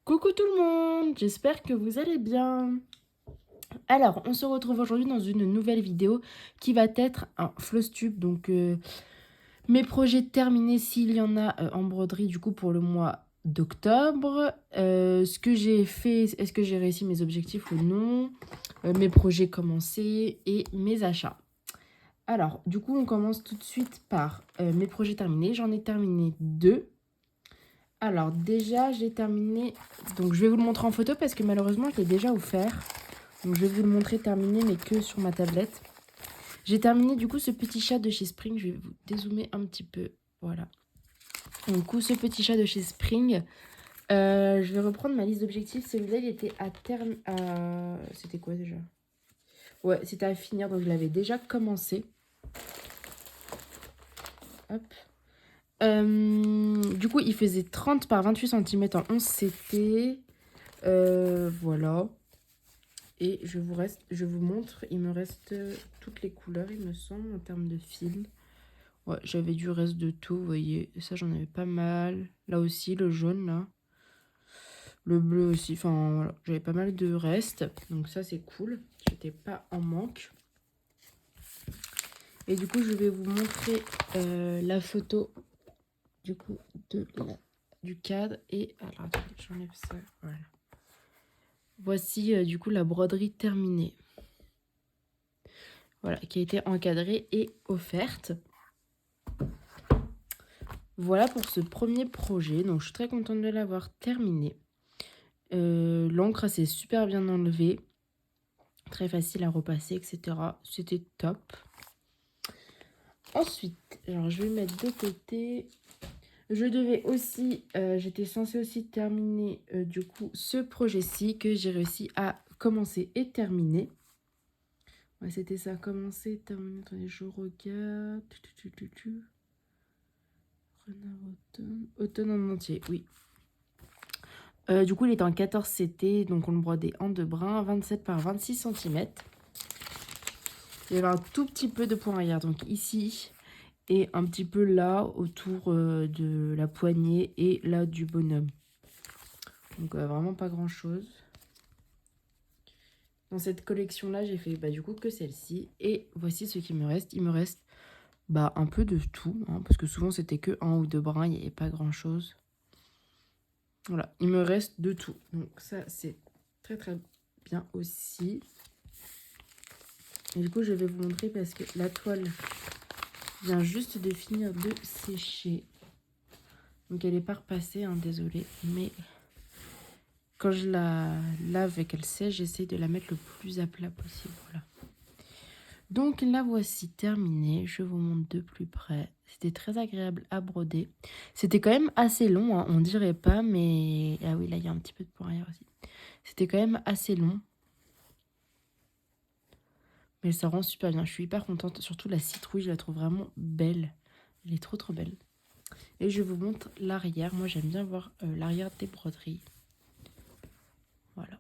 Coucou tout le monde, j'espère que vous allez bien. Alors, on se retrouve aujourd'hui dans une nouvelle vidéo qui va être un Flosstube. Donc, mes projets terminés s'il y en a en broderie du coup pour le mois d'octobre. Ce que j'ai fait, est-ce que j'ai réussi mes objectifs ou non, mes projets commencés et mes achats. Alors, du coup, on commence tout de suite par mes projets terminés. J'en ai terminé 2. Alors déjà, j'ai terminé, donc je vais vous le montrer en photo parce que malheureusement, je l'ai déjà offert. Donc je vais vous le montrer terminé, mais que sur ma tablette. J'ai terminé du coup ce petit chat de chez Spring. Je vais vous dézoomer un petit peu. Voilà. Donc, du coup, ce petit chat de chez Spring. Je vais reprendre ma liste d'objectifs. Celui-là, il était à terme. C'était quoi déjà? Ouais, c'était à finir, donc je l'avais déjà commencé. Hop. Du coup, il faisait 30 par 28 cm en 11 CT. Voilà. Et je vous montre, il me reste toutes les couleurs, il me semble, en termes de fil. Ouais, j'avais du reste de tout, vous voyez. Ça, j'en avais pas mal. Là aussi, le jaune, là. Le bleu aussi, enfin, voilà. J'avais pas mal de reste. Donc ça, c'est cool. J'étais pas en manque. Et du coup, je vais vous montrer la photo, du coup, du cadre. Et, alors, attendez, j'enlève ça, voilà. Voici, du coup, la broderie terminée. Voilà, qui a été encadrée et offerte. Voilà pour ce premier projet. Donc, je suis très contente de l'avoir terminé. L'encre s'est super bien enlevée. Très facile à repasser, etc. C'était top. Ensuite, alors je vais mettre de côté. Je devais aussi, j'étais censée aussi terminer du coup ce projet-ci que j'ai réussi à commencer et terminer. Ouais, c'était ça, commencer, terminer. Attendez, je regarde. Renard automne. Automne en entier, oui. Du coup, il était en 14 CT, donc on le brodait en 2 brins, 27 par 26 cm. Il y avait un tout petit peu de point arrière, donc ici, et un petit peu là, autour de la poignée et là du bonhomme. Donc vraiment pas grand chose. Dans cette collection-là, j'ai fait du coup que celle-ci. Et voici ce qui me reste. Il me reste un peu de tout, hein, parce que souvent c'était que un ou deux brins, il n'y avait pas grand-chose. Voilà, il me reste de tout. Donc ça, c'est très très bien aussi. Et du coup, je vais vous montrer parce que la toile vient juste de finir de sécher. Donc elle n'est pas repassée, hein, désolée. Mais quand je la lave et qu'elle sèche, j'essaie de la mettre le plus à plat possible. Voilà. Donc la voici terminée. Je vous montre de plus près. C'était très agréable à broder. C'était quand même assez long, hein, on dirait pas, mais... Ah oui, là, il y a un petit peu de point arrière aussi. C'était quand même assez long. Mais ça rend super bien. Je suis hyper contente. Surtout la citrouille, je la trouve vraiment belle. Elle est trop trop belle. Et je vous montre l'arrière. Moi, j'aime bien voir l'arrière des broderies. Voilà.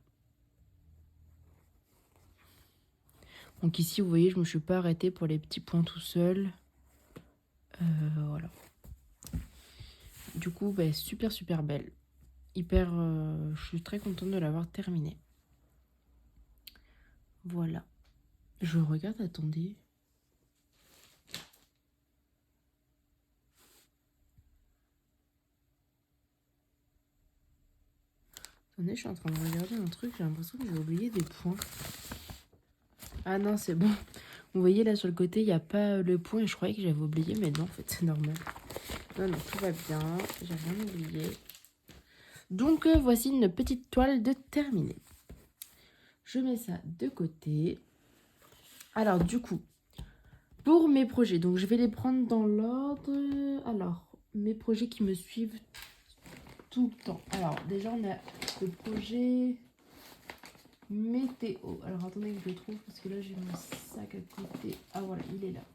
Donc ici, vous voyez, je me suis pas arrêtée pour les petits points tout seul. Voilà. Du coup, super super belle. Hyper... je suis très contente de l'avoir terminée. Voilà. Je regarde, attendez. Attendez, je suis en train de regarder un truc. J'ai l'impression que j'ai oublié des points. Ah non, c'est bon. Vous voyez là sur le côté, il n'y a pas le point et je croyais que j'avais oublié, mais non, en fait, c'est normal. Non, non, tout va bien. J'ai rien oublié. Donc, voici une petite toile de terminée. Je mets ça de côté. Alors, du coup, pour mes projets, donc je vais les prendre dans l'ordre. Alors, mes projets qui me suivent tout le temps. Alors, déjà, on a le projet météo. Alors, attendez que je le trouve parce que là, j'ai mon sac à côté. Ah, voilà, il est là.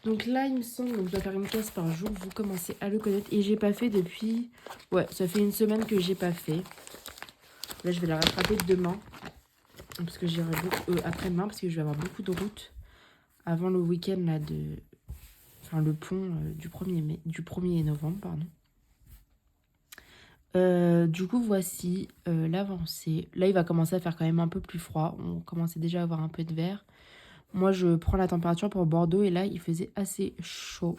Donc là, il me semble que je dois faire une case par jour. Vous commencez à le connaître. Et j'ai pas fait depuis... Ouais, ça fait une semaine que j'ai pas fait. Là, je vais la rattraper demain. Parce que j'irai beaucoup... après-demain, parce que je vais avoir beaucoup de route. Avant le week-end, là, de... Enfin, le pont du 1er novembre, pardon. Du coup, voici l'avancée. Là, il va commencer à faire quand même un peu plus froid. On commençait déjà à avoir un peu de vert. Moi, je prends la température pour Bordeaux et là, il faisait assez chaud.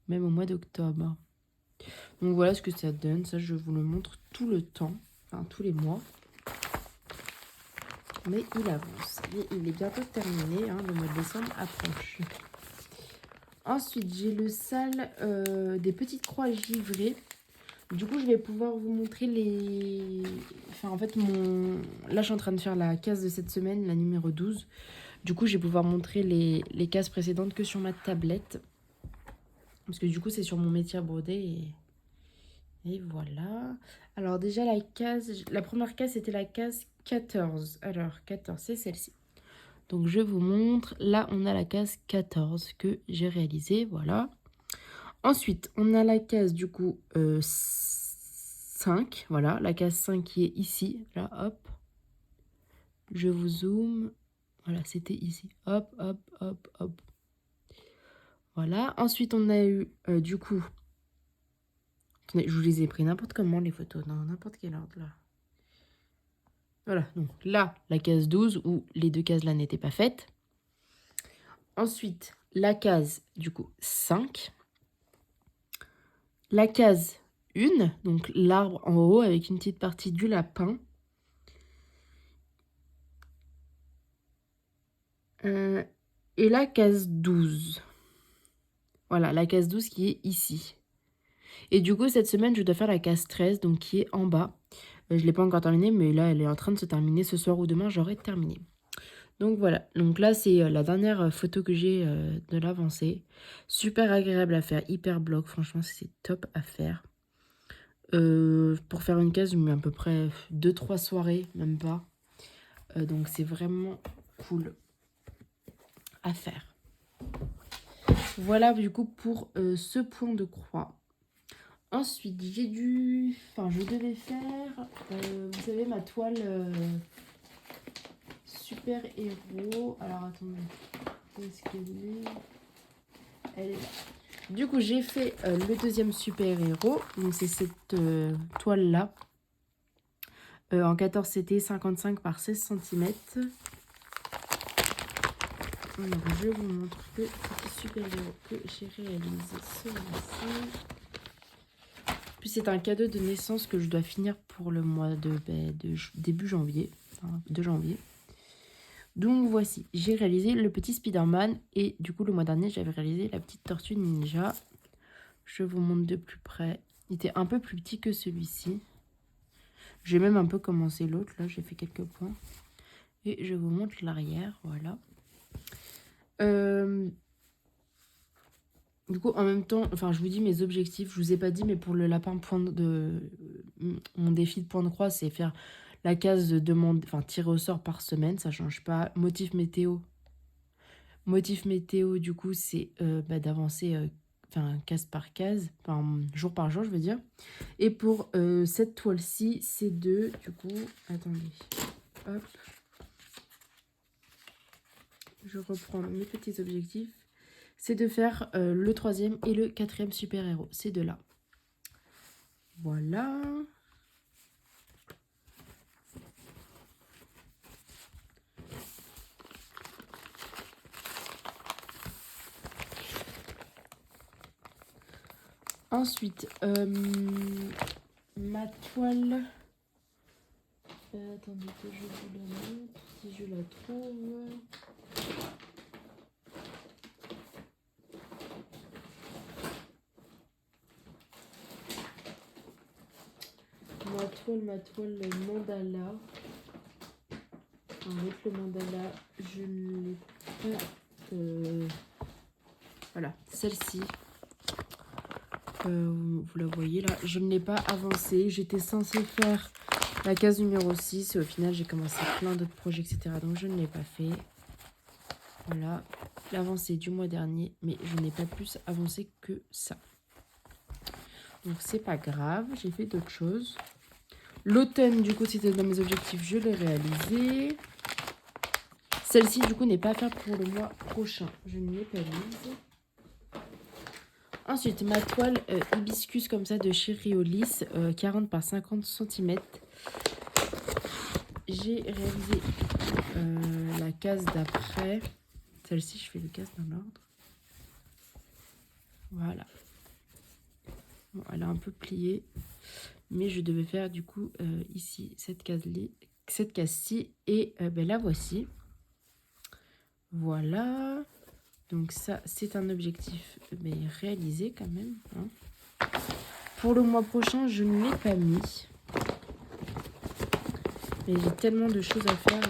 Même au mois d'octobre. Donc voilà ce que ça donne. Ça, je vous le montre tout le temps. Enfin, tous les mois. Mais il avance. Et il est bientôt terminé. Hein, le mois de décembre approche. Ensuite, j'ai le sale des petites croix givrées. Du coup, je vais pouvoir vous montrer les... Enfin, en fait, là, je suis en train de faire la case de cette semaine, la numéro 12. Du coup, je vais pouvoir montrer les cases précédentes que sur ma tablette. Parce que du coup, c'est sur mon métier à broder. Et voilà. Alors déjà, la première case, c'était la case 14. Alors, 14, c'est celle-ci. Donc, je vous montre. Là, on a la case 14 que j'ai réalisée. Voilà. Ensuite, on a la case, du coup, 5. Voilà, la case 5 qui est ici. Là, hop. Je vous zoome. Voilà, c'était ici. Hop, hop, hop, hop. Voilà. Ensuite, on a eu, du coup... Attendez, je vous les ai pris n'importe comment, les photos. Dans n'importe quel ordre, là. Voilà, donc là, la case 12, où les deux cases là n'étaient pas faites. Ensuite, la case, du coup, 5. La case 1, donc l'arbre en haut avec une petite partie du lapin. Et la case 12. Voilà, la case 12 qui est ici. Et du coup, cette semaine, je dois faire la case 13, donc qui est en bas. Je ne l'ai pas encore terminée, mais là, elle est en train de se terminer. Ce soir ou demain, j'aurai terminé. Donc voilà, donc là, c'est la dernière photo que j'ai de l'avancée. Super agréable à faire, hyper bloc. Franchement, c'est top à faire. Pour faire une case, je mets à peu près 2-3 soirées, même pas. Donc c'est vraiment cool à faire. Voilà du coup pour ce point de croix. Ensuite, je devais faire, vous savez, ma toile super héros. Alors attendez, où est-ce qu'elle est? Elle est là. Du coup, j'ai fait le deuxième super héros. Donc c'est cette toile là. En 14, c'était 55 par 16 cm. Alors, je vous montre le petit super héros que j'ai réalisé ce mois-ci. Puis c'est un cadeau de naissance que je dois finir pour le mois de début janvier. Enfin, de janvier. Donc voici, j'ai réalisé le petit Spider-Man. Et du coup, le mois dernier, j'avais réalisé la petite tortue ninja. Je vous montre de plus près. Il était un peu plus petit que celui-ci. J'ai même un peu commencé l'autre. Là, j'ai fait quelques points. Et je vous montre l'arrière. Voilà. Du coup, en même temps, enfin, je vous dis mes objectifs. Je vous ai pas dit, mais pour le lapin mon défi de point de croix, c'est faire la case de demande, enfin, tirer au sort par semaine. Ça change pas. Motif météo. Motif météo, du coup, c'est d'avancer, case par case, enfin, jour par jour, je veux dire. Et pour cette toile-ci, c'est du coup, attendez, hop. Je reprends mes petits objectifs. C'est de faire le 3e et le 4e super-héros. Ces deux-là. Voilà. Ensuite, ma toile... attendez que je vous la montre, si je la trouve... Ma toile mandala. Avec le mandala, je ne l'ai pas... voilà, celle-ci. Vous la voyez là, je ne l'ai pas avancée. J'étais censée faire la case numéro 6 et au final j'ai commencé plein d'autres projets, etc. Donc je ne l'ai pas fait. Voilà, l'avancée du mois dernier, mais je n'ai pas plus avancé que ça. Donc c'est pas grave, j'ai fait d'autres choses. L'automne, du coup, c'était dans mes objectifs, je l'ai réalisé. Celle-ci, du coup, n'est pas à faire pour le mois prochain. Je ne l'ai pas mise. Ensuite, ma toile hibiscus comme ça de chez Riolis, 40 par 50 cm. J'ai réalisé la case d'après. Celle-ci, je fais le case dans l'ordre. Voilà. Bon, elle est un peu pliée. Mais je devais faire du coup ici cette case-ci. Et la voici. Voilà. Donc ça, c'est un objectif réalisé quand même. Hein. Pour le mois prochain, je ne l'ai pas mis. Mais j'ai tellement de choses à faire.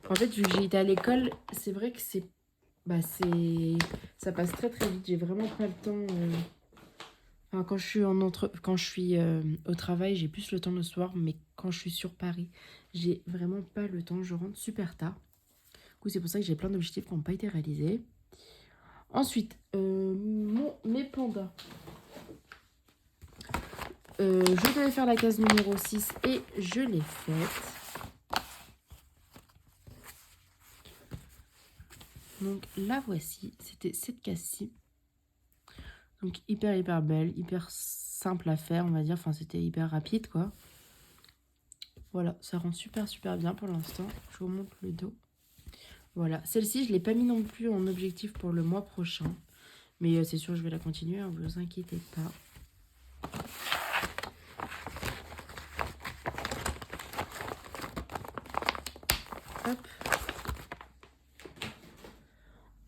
En fait, vu que j'ai été à l'école, c'est vrai que ça passe très très vite. J'ai vraiment pas le temps. Enfin, quand je suis au travail, j'ai plus le temps le soir. Mais quand je suis sur Paris, j'ai vraiment pas le temps. Je rentre super tard. Du coup, c'est pour ça que j'ai plein d'objectifs qui n'ont pas été réalisés. Ensuite, mes pandas. Je devais faire la case numéro 6 et je l'ai faite. Donc la voici, c'était cette case-ci. Donc hyper belle, hyper simple à faire, on va dire. Enfin, c'était hyper rapide, quoi. Voilà, ça rend super bien pour l'instant. Je vous montre le dos. Voilà, celle-ci, je ne l'ai pas mis non plus en objectif pour le mois prochain. Mais c'est sûr, je vais la continuer, hein, vous inquiétez pas. Hop.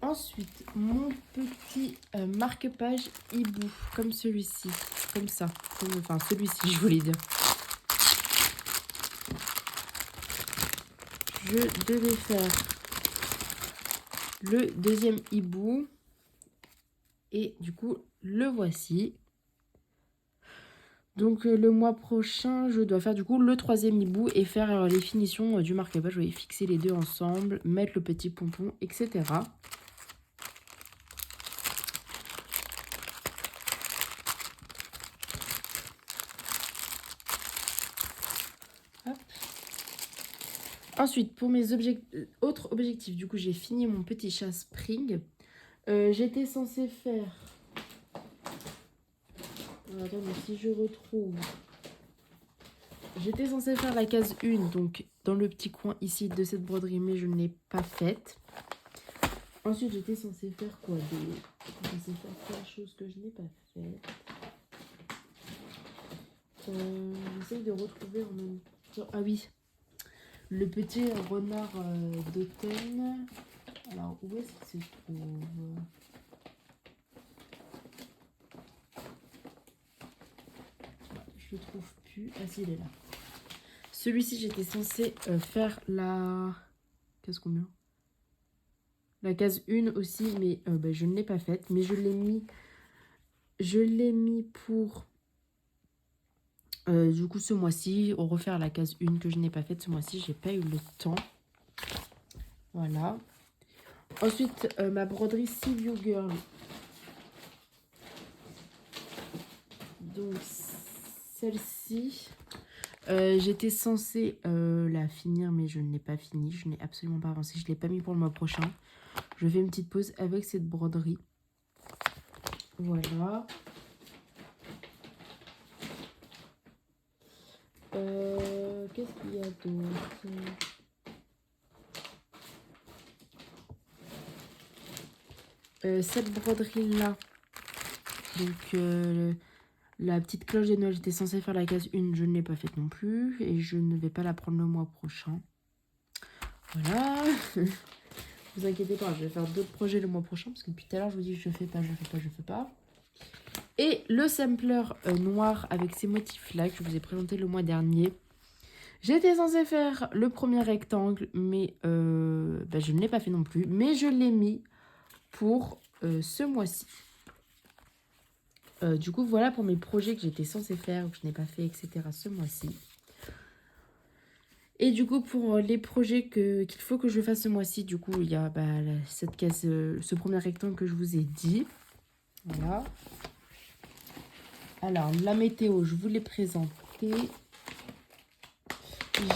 Ensuite, mon petit marque-page hibou, comme celui-ci. Comme ça. Enfin, celui-ci, je voulais dire. Je devais faire le deuxième hibou. Et du coup, le voici. Donc, le mois prochain, je dois faire du coup le troisième hibou et faire les finitions du marque-page. Je vais fixer les deux ensemble, mettre le petit pompon, etc. Hop. Ensuite, pour mes autres objectifs, du coup, j'ai fini mon petit chat Spring. J'étais censée faire... Alors, attendez, si je retrouve... J'étais censée faire la case 1, donc dans le petit coin ici de cette broderie, mais je ne l'ai pas faite. Ensuite, j'étais censée faire quoi? J'étais censée faire plein de choses que je n'ai pas faites. J'essaye de retrouver en même temps... Ah oui, le petit renard d'automne. Alors, où est-ce qu'il se trouve? Je le trouve plus. Ah si, il est là. Celui-ci, j'étais censée faire la... Qu'est-ce qu'on met? La case 1 aussi, mais je ne l'ai pas faite. Mais je l'ai mis... Je l'ai mis pour... du coup, ce mois-ci, refaire la case 1 que je n'ai pas faite ce mois-ci. J'ai pas eu le temps. Voilà. Ensuite, ma broderie See You Girl. Donc, celle-ci... j'étais censée la finir, mais je ne l'ai pas finie. Je n'ai absolument pas avancé. Je ne l'ai pas mis pour le mois prochain. Je fais une petite pause avec cette broderie. Voilà. Qu'est-ce qu'il y a d'autre? Cette broderie-là. Donc, la petite cloche de Noël, j'étais censée faire la case 1. Je ne l'ai pas faite non plus. Et je ne vais pas la prendre le mois prochain. Voilà. Vous inquiétez pas, je vais faire d'autres projets le mois prochain. Parce que depuis tout à l'heure, je vous dis je fais pas. Et le sampler noir avec ces motifs-là que je vous ai présenté le mois dernier. J'étais censée faire le premier rectangle, mais je ne l'ai pas fait non plus. Mais je l'ai mis pour ce mois-ci. Du coup, voilà pour mes projets que j'étais censée faire, que je n'ai pas fait, etc. ce mois-ci. Et du coup, pour les projets qu'il faut que je fasse ce mois-ci, du coup, il y a cette case, ce premier rectangle que je vous ai dit. Voilà. Alors, la météo, je vous l'ai présenté.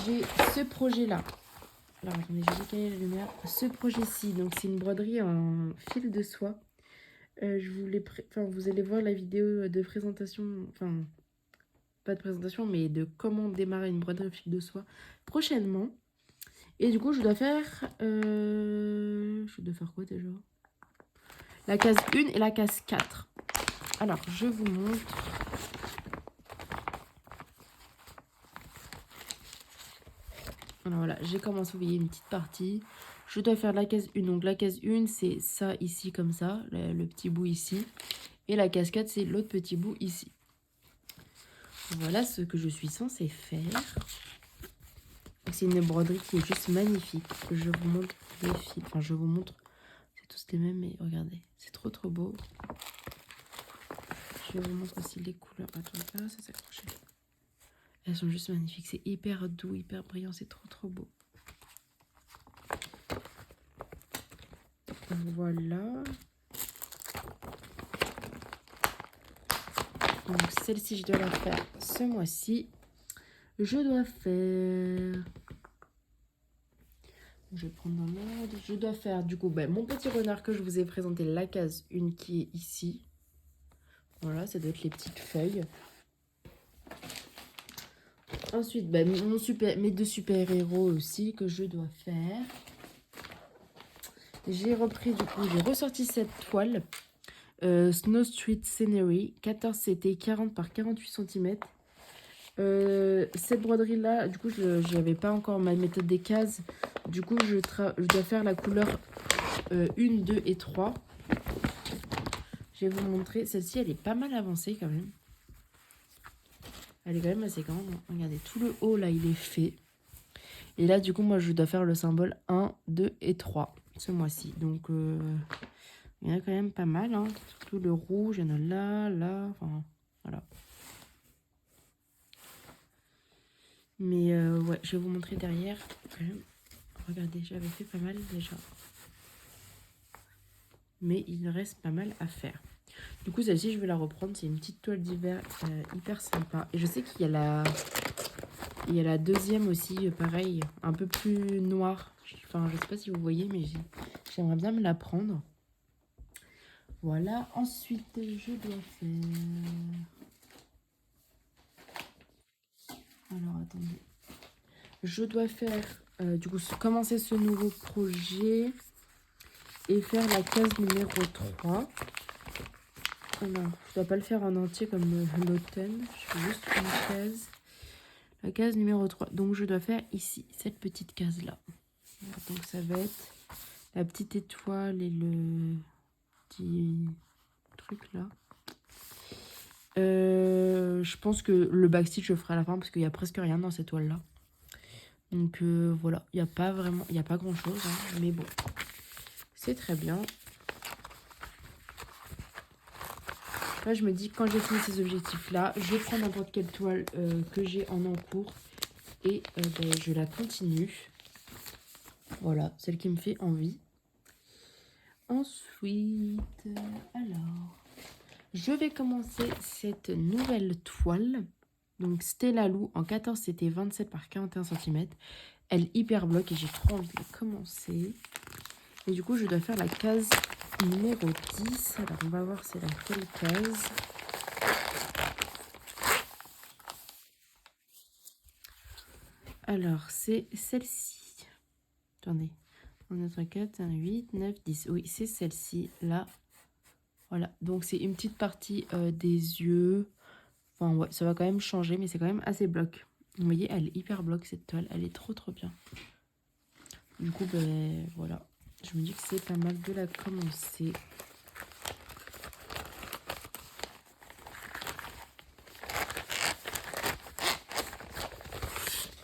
J'ai ce projet-là. Alors, attendez, je vais décaler la lumière. Ce projet-ci, donc c'est une broderie en fil de soie. Vous allez voir la vidéo de présentation, enfin, pas de présentation, mais de comment démarrer une broderie au fil de soie prochainement. Et du coup, je dois faire... Je dois faire quoi déjà? La case 1 et la case 4. Alors, je vous montre. Alors voilà, j'ai commencé, vous voyez, une petite partie. Je dois faire la case 1. Donc la case 1, c'est ça ici, comme ça, le petit bout ici. Et la case 4, c'est l'autre petit bout ici. Voilà ce que je suis censée faire. C'est une broderie qui est juste magnifique. Je vous montre les fils. Enfin, je vous montre. C'est tous les mêmes, mais regardez. C'est trop trop beau. Je vous montre aussi les couleurs. Attends, là, ça s'accroche. Elles sont juste magnifiques. C'est hyper doux, hyper brillant. C'est trop trop beau. Voilà. Donc celle-ci, je dois la faire ce mois-ci. Je dois faire... Je vais prendre dans l'ordre. Je dois faire du coup mon petit renard que je vous ai présenté, la case 1 qui est ici. Voilà, ça doit être les petites feuilles. Ensuite, mes deux super-héros aussi que je dois faire. J'ai ressorti cette toile. Snow Street Scenery, 14 CT, 40 par 48 cm. Cette broderie là, du coup, je n'avais pas encore ma méthode des cases. Du coup, je dois faire la couleur 1, 2 et 3. Je vais vous montrer. Celle-ci, elle est pas mal avancée quand même. Elle est quand même assez grande. Regardez, tout le haut là, il est fait. Et là, du coup, moi, je dois faire le symbole 1, 2 et 3 ce mois-ci. Donc, il y en a quand même pas mal. Hein. Surtout le rouge, il y en a là, là. Enfin, voilà. Mais ouais, je vais vous montrer derrière. Regardez, j'avais fait pas mal déjà. Mais il reste pas mal à faire. Du coup, celle-ci, je vais la reprendre. C'est une petite toile d'hiver hyper sympa. Et je sais qu'il y a la deuxième aussi, pareil, un peu plus noire. Enfin, je sais pas si vous voyez, mais j'aimerais bien me la prendre. Voilà. Ensuite, je dois faire... Alors, attendez. Je dois faire, du coup, commencer ce nouveau projet et faire la case numéro 3. Alors, je dois pas le faire en entier comme l'automne. Je fais juste une case. La case numéro 3. Donc, je dois faire ici, cette petite case-là. Donc, ça va être la petite étoile et le petit truc là. Je pense que le backstitch, je ferai à la fin parce qu'il n'y a presque rien dans cette toile-là. Donc, voilà. Il n'y a pas vraiment... Il n'y a pas grand-chose, hein, mais bon. C'est très bien. Là, je me dis, quand j'ai fini ces objectifs-là, je prends n'importe quelle toile que j'ai en cours et je la continue. Voilà, celle qui me fait envie. Ensuite, alors, je vais commencer cette nouvelle toile. Donc, Stella Lou en 14, c'était 27 par 41 cm. Elle hyper bloque et j'ai trop envie de commencer. Et du coup, je dois faire la case numéro 10. Alors, on va voir c'est laquelle case. Alors, c'est celle-ci. Attendez. On a 4, 1, 8, 9, 10. Oui, c'est celle-ci, là. Voilà. Donc, c'est une petite partie des yeux. Enfin, ouais, ça va quand même changer, mais c'est quand même assez bloc. Vous voyez, elle est hyper bloc, cette toile. Elle est trop, trop bien. Du coup, voilà. Je me dis que c'est pas mal de la commencer.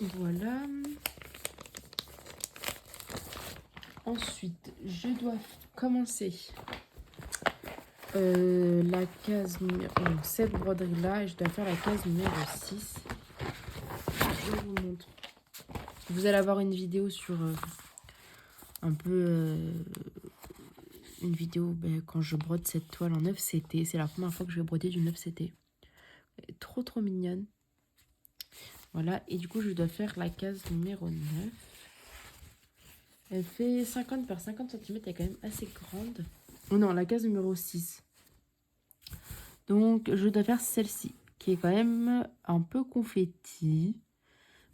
Voilà. Ensuite, je dois commencer la case numéro... cette broderie-là. Et je dois faire la case numéro 6. Je vous montre. Vous allez avoir une vidéo sur... un peu... une vidéo quand je brode cette toile en 9 CT. C'est la première fois que je vais broder du 9 CT. Elle est trop, trop mignonne. Voilà, et du coup, je dois faire la case numéro 9. Elle fait 50 par 50 cm, elle est quand même assez grande. Oh non, la case numéro 6. Donc, je dois faire celle-ci, qui est quand même un peu confetti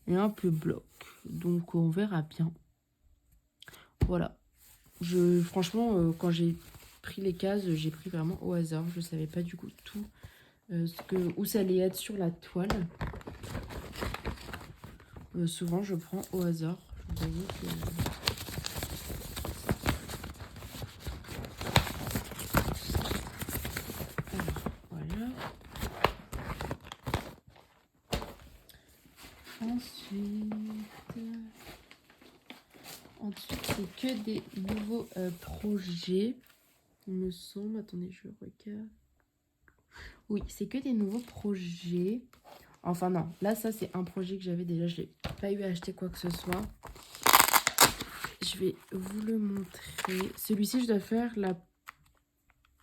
et un peu bloc. Donc, on verra bien. Voilà. Franchement, quand j'ai pris les cases, j'ai pris vraiment au hasard. Je savais pas du coup tout où ça allait être sur la toile. Souvent, je prends au hasard. Je vous avoue que... Alors, voilà. Ensuite, c'est que des nouveaux projets. Il me semble. Attendez, je regarde. Oui, c'est que des nouveaux projets. Enfin non, là ça c'est un projet que j'avais déjà. Je n'ai pas eu à acheter quoi que ce soit. Je vais vous le montrer. Celui-ci, je dois faire la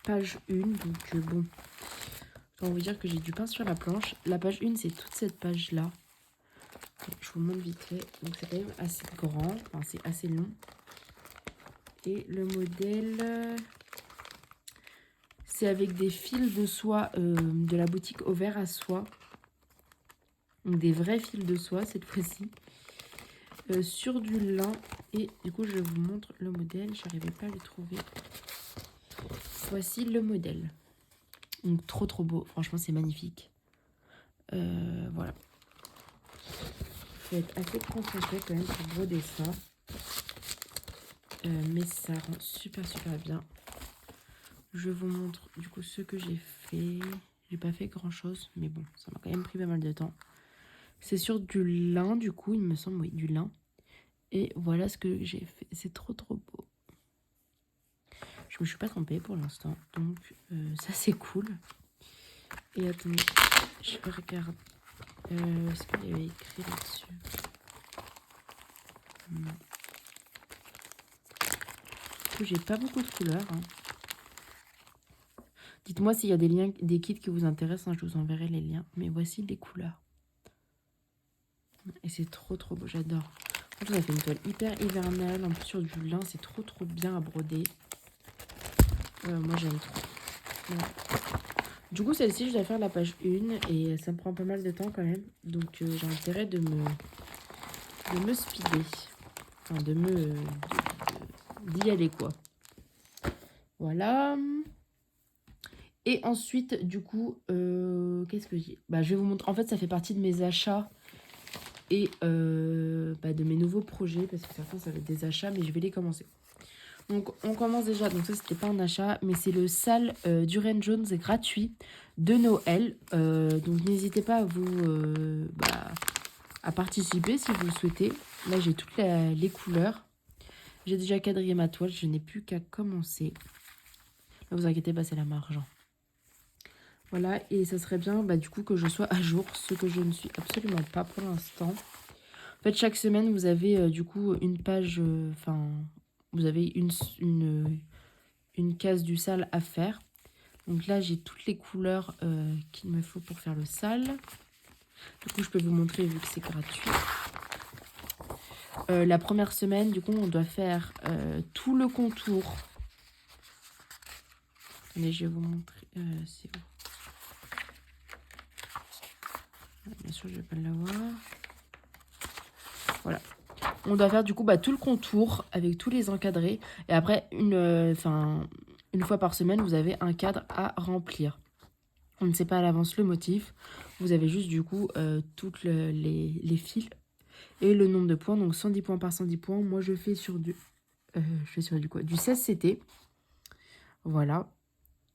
page 1. Donc bon, je vais vous dire que j'ai du pain sur la planche. La page 1, c'est toute cette page-là. Je vous montre vite fait. Donc c'est quand même assez grand. Enfin, c'est assez long. Et le modèle... c'est avec des fils de soie de la boutique Au Vert à Soie. Donc des vrais fils de soie cette fois-ci. Sur du lin. Et du coup, je vous montre le modèle. Je n'arrivais pas à le trouver. Voici le modèle. Donc trop trop beau. Franchement, c'est magnifique. Voilà. Il faut être assez concentré quand même pour broder ça. Mais ça rend super super bien. Je vous montre du coup ce que j'ai fait. J'ai pas fait grand chose, mais bon, ça m'a quand même pris pas mal de temps. C'est sur du lin du coup, il me semble, oui, du lin. Et voilà ce que j'ai fait. C'est trop trop beau. Je me suis pas trompée pour l'instant, donc ça c'est cool. Et attendez, je regarde. Est-ce qu'il y avait écrit là-dessus? Non. Du coup, j'ai pas beaucoup de couleurs. Hein. Dites-moi s'il y a des liens, des kits qui vous intéressent, hein, je vous enverrai les liens. Mais voici les couleurs. Et c'est trop trop beau, j'adore. En plus, on a fait une toile hyper hivernale. En plus, sur du lin, c'est trop trop bien à broder. Moi, j'aime trop. Voilà. Du coup, celle-ci, je dois faire la page 1 et ça me prend pas mal de temps quand même. Donc, j'ai intérêt de me speeder. Enfin, d'y aller, quoi. Voilà. Et ensuite, du coup, qu'est-ce que j'ai? Bah, je vais vous montrer. En fait, ça fait partie de mes achats et de mes nouveaux projets. Parce que certains, ça va être des achats, mais je vais les commencer. Donc, on commence déjà. Donc, ça, c'était pas un achat, mais c'est le sale Duran Jones gratuit de Noël. Donc, n'hésitez pas à à participer si vous le souhaitez. Là, j'ai toutes les couleurs. J'ai déjà quadrillé ma toile. Je n'ai plus qu'à commencer. Ne vous inquiétez pas, c'est la marge. Voilà, et ça serait bien du coup que je sois à jour, ce que je ne suis absolument pas pour l'instant. En fait, chaque semaine, vous avez du coup une page, vous avez une case du sale à faire. Donc là, j'ai toutes les couleurs qu'il me faut pour faire le sale. Du coup, je peux vous montrer vu que c'est gratuit. La première semaine, du coup, on doit faire tout le contour. Mais je vais vous montrer, c'est où. Bien sûr, je ne vais pas l'avoir. Voilà. On doit faire du coup tout le contour avec tous les encadrés. Et après, une fois par semaine, vous avez un cadre à remplir. On ne sait pas à l'avance le motif. Vous avez juste du coup toutes les fils et le nombre de points. Donc 110 points par 110 points. Moi, je fais sur du du 16 CT. Voilà.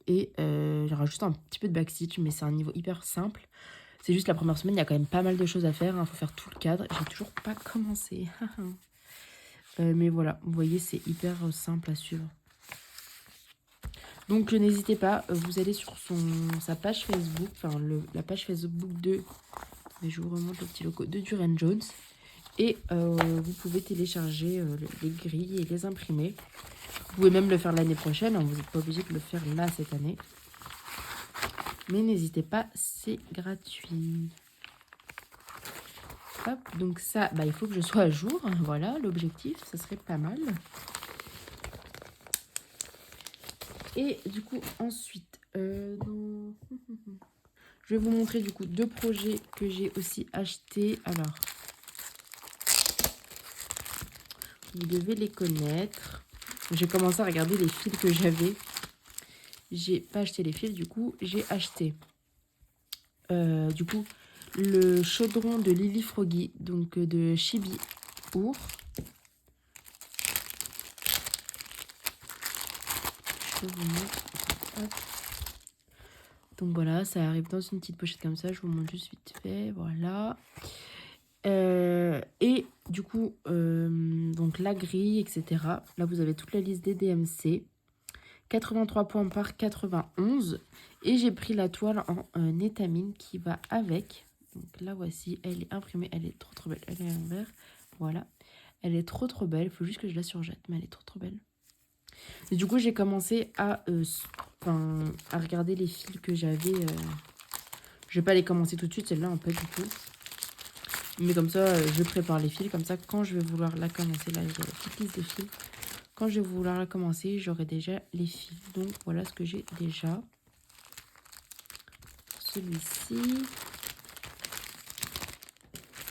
Et je rajoute un petit peu de backstitch, mais c'est un niveau hyper simple. C'est juste la première semaine, il y a quand même pas mal de choses à faire. Il faut faire tout le cadre. J'ai toujours pas commencé. Mais voilà, vous voyez, c'est hyper simple à suivre. Donc n'hésitez pas, vous allez sur sa page Facebook, la page Facebook mais je vous remonte le petit logo de Duran Jones. Et vous pouvez télécharger les grilles et les imprimer. Vous pouvez même le faire l'année prochaine, hein, vous n'êtes pas obligé de le faire là cette année. Mais n'hésitez pas, c'est gratuit. Hop, donc ça, il faut que je sois à jour. Hein, voilà, l'objectif, ça serait pas mal. Et du coup, ensuite, Je vais vous montrer du coup 2 projets que j'ai aussi achetés. Alors, vous devez les connaître. J'ai commencé à regarder les fils que j'avais. J'ai pas acheté les fils, du coup, j'ai acheté du coup le chaudron de Lily Froggy, donc de Chibi Our. Je vous montre. Hop. Donc voilà, ça arrive dans une petite pochette comme ça. Je vous montre juste vite fait. Voilà. Et du coup, donc la grille, etc. Là, vous avez toute la liste des DMC. 83 points par 91. Et j'ai pris la toile en étamine qui va avec. Donc la voici, elle est imprimée, elle est trop belle. Elle est en vert, voilà. Elle est trop belle, il faut juste que je la surjette, mais elle est trop belle. Et du coup, j'ai commencé à regarder les fils que j'avais. Je vais pas les commencer tout de suite, celle-là, pas du tout. Mais comme ça, je prépare les fils. Comme ça, quand je vais vouloir la commencer, là, j'ai la petite liste des fils. Quand je vais vouloir la commencer, j'aurai déjà les fils. Donc, voilà ce que j'ai déjà. Celui-ci.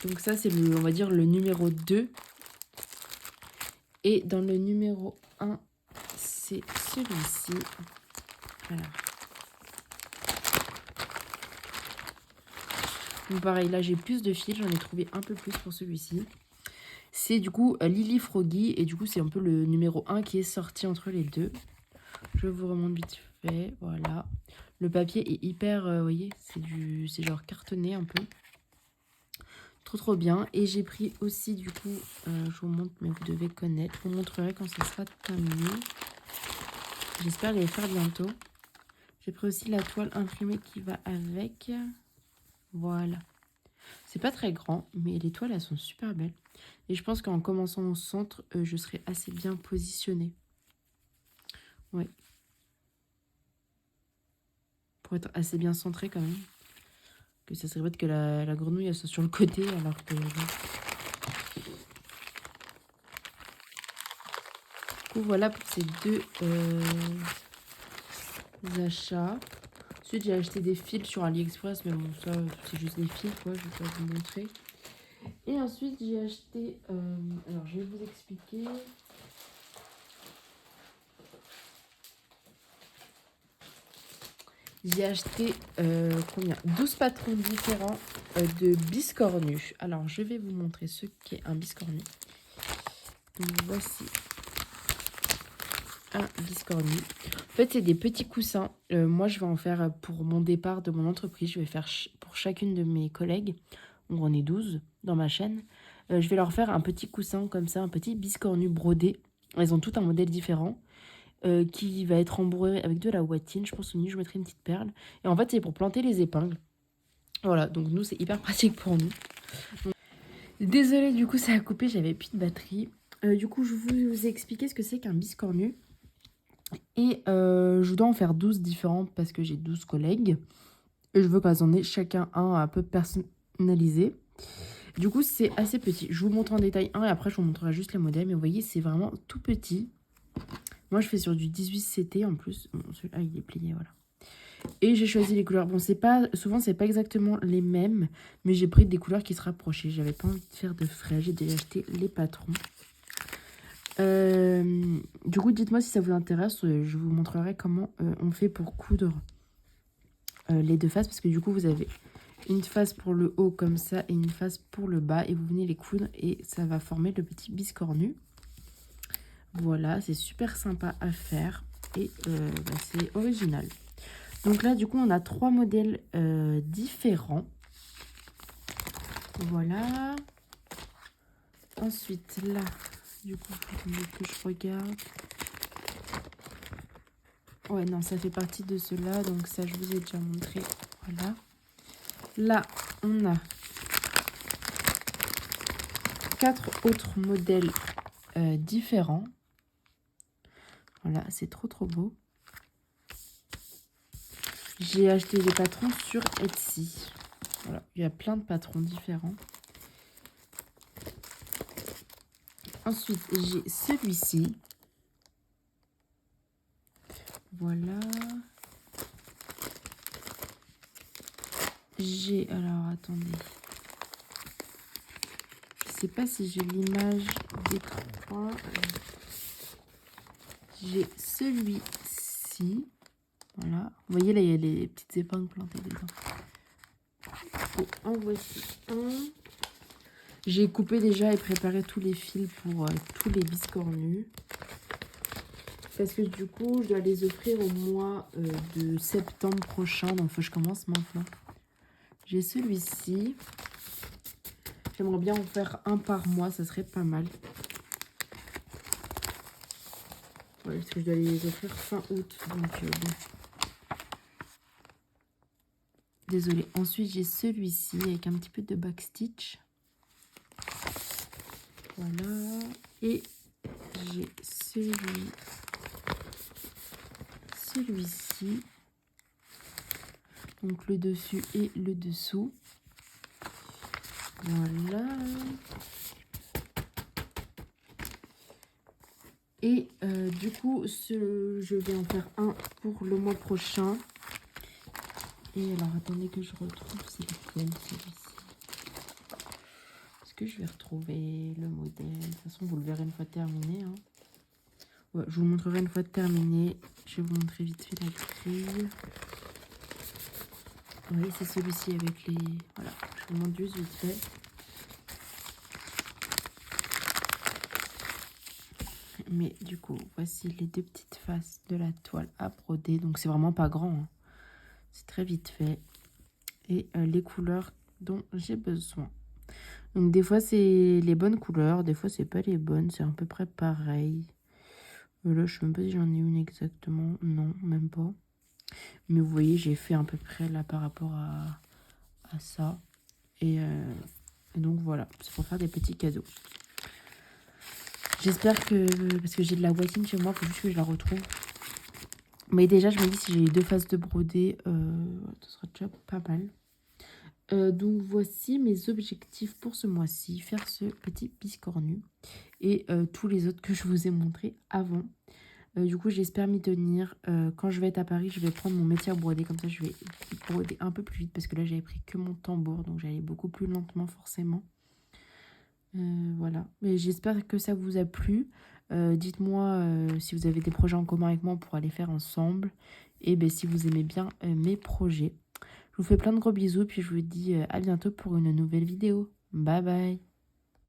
Donc ça, c'est on va dire le numéro 2. Et dans le numéro 1, c'est celui-ci. Voilà. Donc pareil, là, j'ai plus de fils. J'en ai trouvé un peu plus pour celui-ci. C'est du coup Lily Froggy. Et du coup, c'est un peu le numéro 1 qui est sorti entre les deux. Je vous remonte vite fait. Voilà. Le papier est hyper, vous voyez, c'est genre cartonné un peu. Trop bien. Et j'ai pris aussi du coup, je vous montre, mais vous devez connaître. Je vous montrerai quand ça sera terminé. J'espère les faire bientôt. J'ai pris aussi la toile imprimée qui va avec. Voilà. C'est pas très grand, mais les toiles, elles sont super belles. Et je pense qu'en commençant au centre, je serai assez bien positionnée. Ouais. Pour être assez bien centrée quand même. Que ça serait bête que la grenouille elle soit sur le côté alors que... Du coup, voilà pour ces 2 achats. Ensuite, j'ai acheté des fils sur AliExpress, mais bon, ça, c'est juste des fils, quoi. Je vais pas vous montrer. Et ensuite, j'ai acheté... alors, je vais vous expliquer. J'ai acheté combien 12 patrons différents de biscornus. Alors, je vais vous montrer ce qu'est un biscornu. Donc, voici un biscornu. En fait, c'est des petits coussins. Moi, je vais en faire pour mon départ de mon entreprise. Je vais faire pour chacune de mes collègues. Donc, on est 12 dans ma chaîne. Je vais leur faire un petit coussin comme ça, un petit biscornu brodé. Elles ont tout un modèle différent. Qui va être embourré avec de la ouatine. Je pense au milieu, je mettrai une petite perle. Et en fait, c'est pour planter les épingles. Voilà, donc nous, c'est hyper pratique pour nous. Donc, désolée, du coup, ça a coupé, j'avais plus de batterie. Du coup, je vous ai expliqué ce que c'est qu'un biscornu. Et je dois en faire 12 différents parce que j'ai 12 collègues. Et je veux qu'elles en aient chacun un peu personnalisé. Du coup, c'est assez petit. Je vous montre en détail un et après, je vous montrerai juste les modèles. Mais vous voyez, c'est vraiment tout petit. Moi, je fais sur du 18CT en plus. Bon, celui-là, il est plié, voilà. Et j'ai choisi les couleurs. Bon, souvent, c'est pas exactement les mêmes, mais j'ai pris des couleurs qui se rapprochaient. J'avais pas envie de faire de frais. J'ai déjà acheté les patrons. Du coup, dites-moi si ça vous intéresse. Je vous montrerai comment on fait pour coudre les 2 faces. Parce que du coup, vous avez une face pour le haut comme ça et une face pour le bas. Et vous venez les coudre et ça va former le petit biscornu. Voilà, c'est super sympa à faire et c'est original. Donc là, du coup, on a 3 modèles différents. Voilà. Ensuite, là, du coup, que je regarde. Ouais, non, ça fait partie de ceux-là. Donc ça, je vous ai déjà montré. Voilà. Là, on a 4 autres modèles différents. Voilà, c'est trop beau. J'ai acheté des patrons sur Etsy. Voilà, il y a plein de patrons différents. Ensuite, j'ai celui-ci. Voilà. J'ai... Alors, attendez. Je sais pas si j'ai l'image d'écran. J'ai celui-ci. Voilà. Vous voyez, là, il y a les petites épingles plantées dedans. Et en voici un. J'ai coupé déjà et préparé tous les fils pour tous les biscornus. Parce que du coup, je dois les offrir au mois de septembre prochain. Donc, il faut que je commence maintenant. J'ai celui-ci. J'aimerais bien en faire un par mois. Ça serait pas mal. Ouais, parce que je dois les offrir fin août. Donc, bon. Désolée. Ensuite, j'ai celui-ci avec un petit peu de backstitch. Voilà. Et j'ai celui-ci. Donc le dessus et le dessous. Voilà. Et du coup, je vais en faire un pour le mois prochain. Et alors, attendez que je retrouve, c'est lequel celui-ci. Est-ce que je vais retrouver le modèle? De toute façon, vous le verrez une fois terminé. Hein. Ouais, je vous montrerai une fois terminé. Je vais vous montrer vite fait la grille. Oui, c'est celui-ci avec les... Voilà, je vous montre juste vite fait. Mais du coup, voici les deux petites faces de la toile à broder. Donc, c'est vraiment pas grand. Hein. C'est très vite fait. Et les couleurs dont j'ai besoin. Donc, des fois, c'est les bonnes couleurs. Des fois, c'est pas les bonnes. C'est à peu près pareil. Là, je sais même pas si j'en ai une exactement. Non, même pas. Mais vous voyez, j'ai fait à peu près là par rapport à ça. Et donc, voilà. C'est pour faire des petits cadeaux. J'espère que... Parce que j'ai de la voisine chez moi. Il faut juste que je la retrouve. Mais déjà, je me dis, si j'ai les deux faces de brodé, ce sera déjà pas mal. Donc, voici mes objectifs pour ce mois-ci. Faire ce petit biscornu. Et tous les autres que je vous ai montrés avant. Du coup, j'espère m'y tenir. Quand je vais être à Paris, je vais prendre mon métier à broder. Comme ça, je vais broder un peu plus vite. Parce que là, j'avais pris que mon tambour. Donc, j'allais beaucoup plus lentement, forcément. Voilà. Mais j'espère que ça vous a plu. Dites-moi si vous avez des projets en commun avec moi pour aller faire ensemble. Et ben, si vous aimez bien mes projets. Je vous fais plein de gros bisous. Puis je vous dis à bientôt pour une nouvelle vidéo. Bye bye.